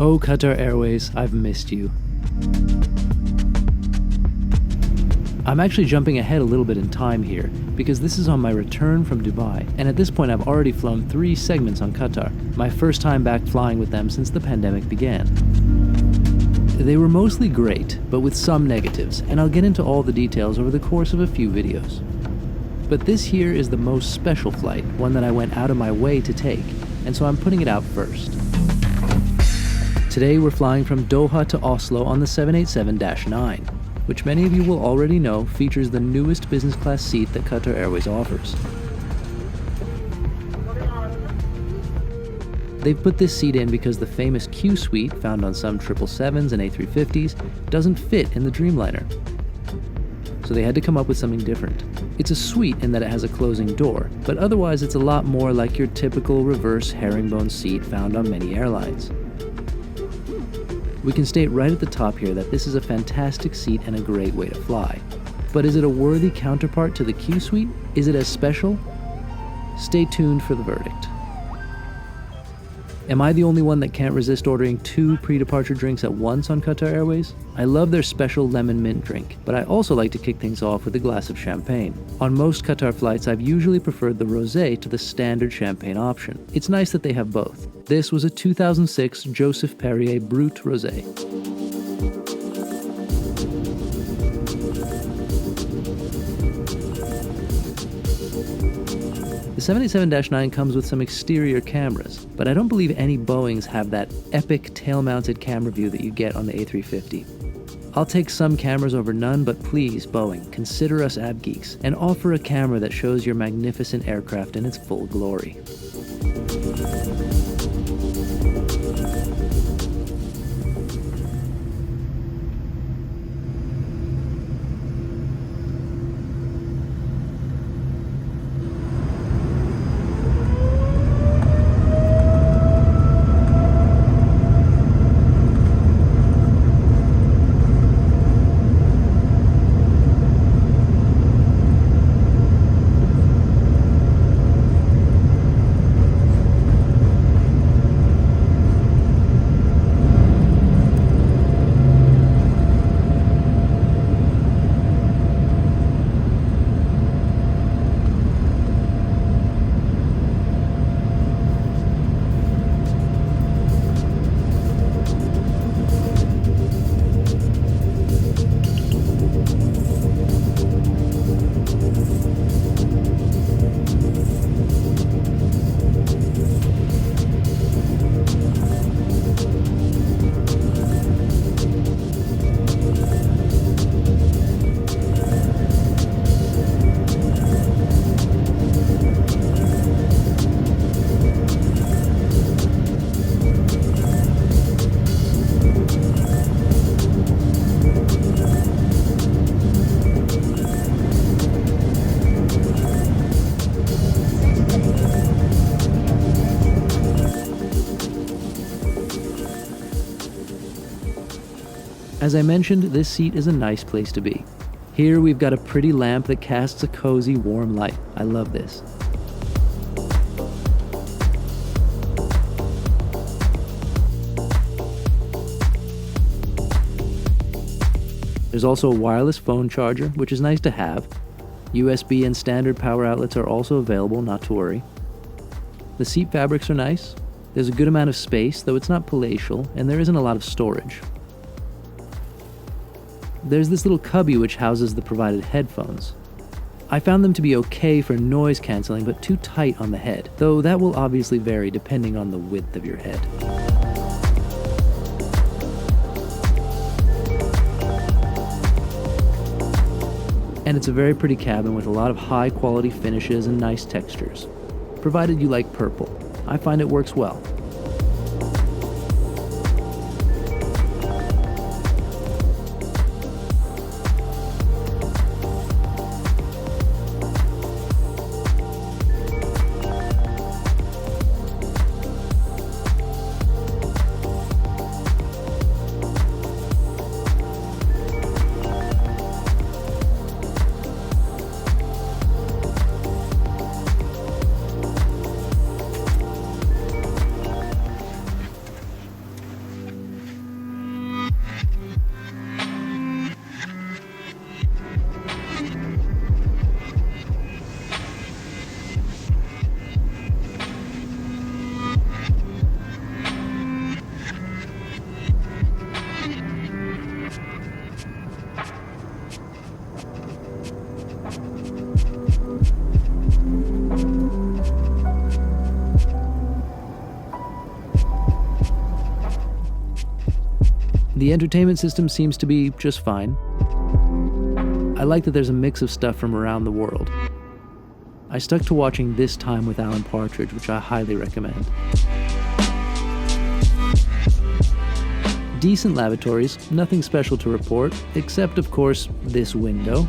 Oh, Qatar Airways, I've missed you. I'm actually jumping ahead a little bit in time here, because this is on my return from Dubai, and at this point I've already flown 3 segments on Qatar, my first time back flying with them since the pandemic began. They were mostly great, but with some negatives, and I'll get into all the details over the course of a few videos. But this here is the most special flight, one that I went out of my way to take, and so I'm putting it out first. Today we're flying from Doha to Oslo on the 787-9, which many of you will already know features the newest business class seat that Qatar Airways offers. They've put this seat in because the famous QSuite, found on some 777s and A350s, doesn't fit in the Dreamliner. So they had to come up with something different. It's a suite in that it has a closing door, but otherwise it's a lot more like your typical reverse herringbone seat found on many airlines. We can state right at the top here that this is a fantastic seat and a great way to fly. But is it a worthy counterpart to the QSuite? Is it as special? Stay tuned for the verdict. Am I the only one that can't resist ordering 2 pre-departure drinks at once on Qatar Airways? I love their special lemon mint drink, but I also like to kick things off with a glass of champagne. On most Qatar flights, I've usually preferred the rosé to the standard champagne option. It's nice that they have both. This was a 2006 Joseph Perrier Brut Rosé. The 787-9 comes with some exterior cameras, but I don't believe any Boeings have that epic tail-mounted camera view that you get on the A350. I'll take some cameras over none, but please, Boeing, consider us ab geeks and offer a camera that shows your magnificent aircraft in its full glory. As I mentioned, this seat is a nice place to be. Here we've got a pretty lamp that casts a cozy, warm light. I love this. There's also a wireless phone charger, which is nice to have. USB and standard power outlets are also available, not to worry. The seat fabrics are nice. There's a good amount of space, though it's not palatial, and there isn't a lot of storage. There's this little cubby which houses the provided headphones. I found them to be okay for noise cancelling, but too tight on the head, though that will obviously vary depending on the width of your head. And it's a very pretty cabin with a lot of high quality finishes and nice textures. Provided you like purple. I find it works well. The entertainment system seems to be just fine. I like that there's a mix of stuff from around the world. I stuck to watching This Time with Alan Partridge, which I highly recommend. Decent lavatories, nothing special to report, except of course this window.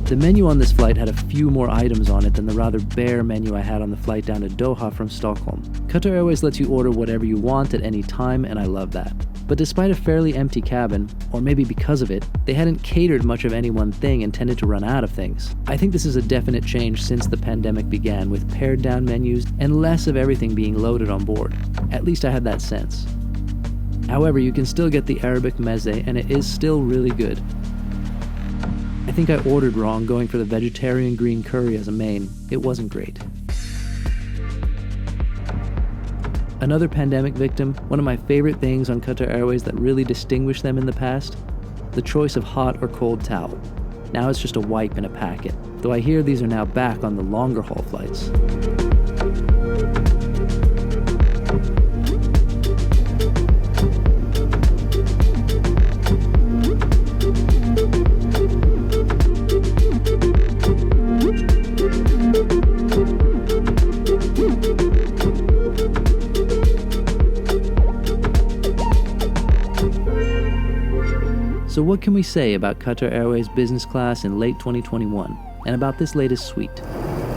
The menu on this flight had a few more items on it than the rather bare menu I had on the flight down to Doha from Stockholm. Qatar Airways lets you order whatever you want at any time, and I love that. But despite a fairly empty cabin, or maybe because of it, they hadn't catered much of any one thing and tended to run out of things. I think this is a definite change since the pandemic began, with pared down menus and less of everything being loaded on board. At least I had that sense. However, you can still get the Arabic meze, and it is still really good. I think I ordered wrong going for the vegetarian green curry as a main. It wasn't great. Another pandemic victim, one of my favorite things on Qatar Airways that really distinguished them in the past, the choice of hot or cold towel. Now it's just a wipe in a packet, though I hear these are now back on the longer haul flights. So what can we say about Qatar Airways business class in late 2021 and about this latest suite?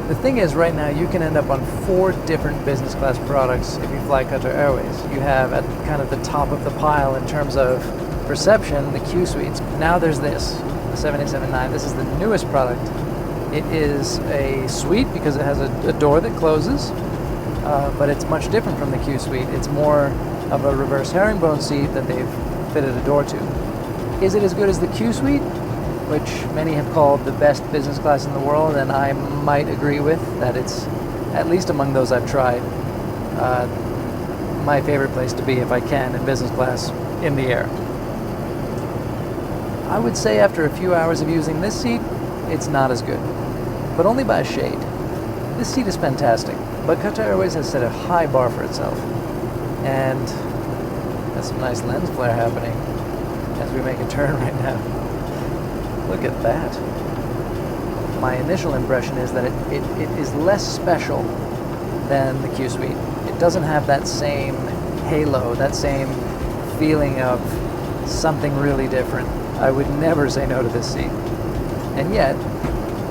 The thing is, right now you can end up on 4 different business class products if you fly Qatar Airways. You have at kind of the top of the pile in terms of perception, the QSuites. Now there's this, the 787-9. This is the newest product. It is a suite because it has a door that closes, but it's much different from the QSuite. It's more of a reverse herringbone seat that they've fitted a door to. Is it as good as the QSuite, which many have called the best business class in the world, and I might agree with that it's, at least among those I've tried, my favorite place to be if I can in business class in the air. I would say after a few hours of using this seat, it's not as good, but only by a shade. This seat is fantastic, but Qatar Airways has set a high bar for itself, and has some nice lens flare happening as we make a turn right now. Look at that. My initial impression is that it is less special than the QSuite. It doesn't have that same halo, that same feeling of something really different. I would never say no to this seat. And yet,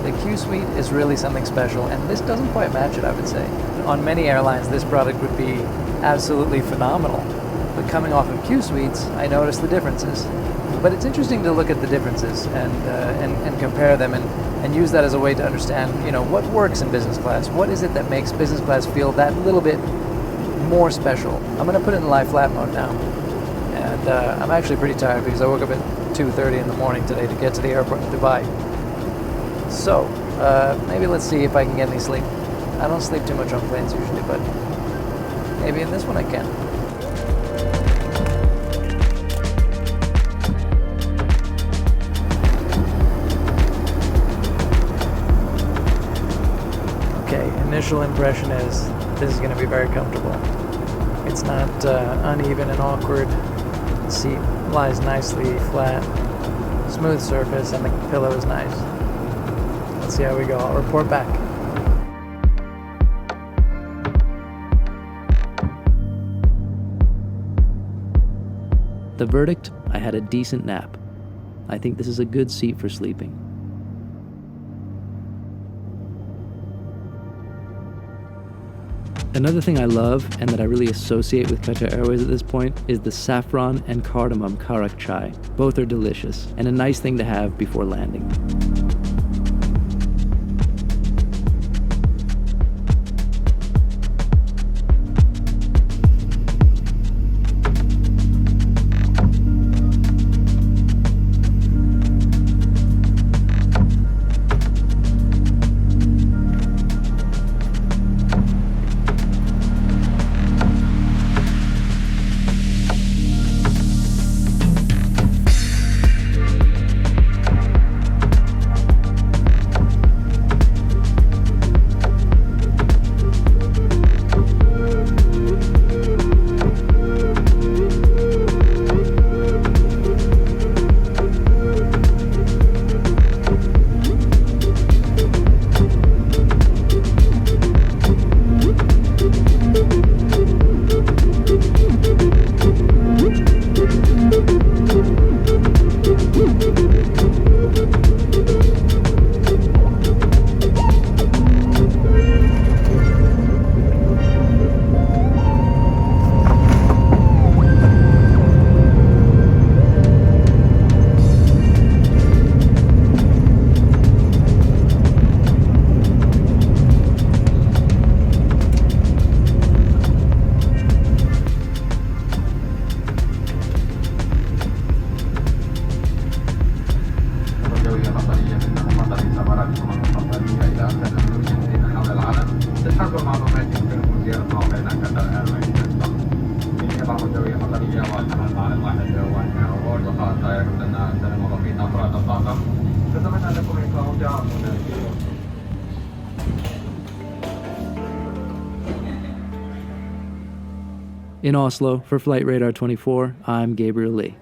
the QSuite is really something special, and this doesn't quite match it, I would say. On many airlines, this product would be absolutely phenomenal. But coming off of QSuites, I noticed the differences. But it's interesting to look at the differences and compare them and use that as a way to understand, what works in business class. What is it that makes business class feel that little bit more special? I'm going to put it in lie flat mode now. And I'm actually pretty tired because I woke up at 2:30 in the morning today to get to the airport in Dubai. So, maybe let's see if I can get any sleep. I don't sleep too much on planes usually, but maybe in this one I can. Initial impression is this is going to be very comfortable. It's not uneven and awkward. The seat lies nicely flat, smooth surface, and the pillow is nice. Let's see how we go. I'll report back. The verdict, I had a decent nap. I think this is a good seat for sleeping. Another thing I love, and that I really associate with Qatar Airways at this point, is the saffron and cardamom karak chai. Both are delicious, and a nice thing to have before landing. In Oslo, for Flight Radar 24, I'm Gabriel Lee.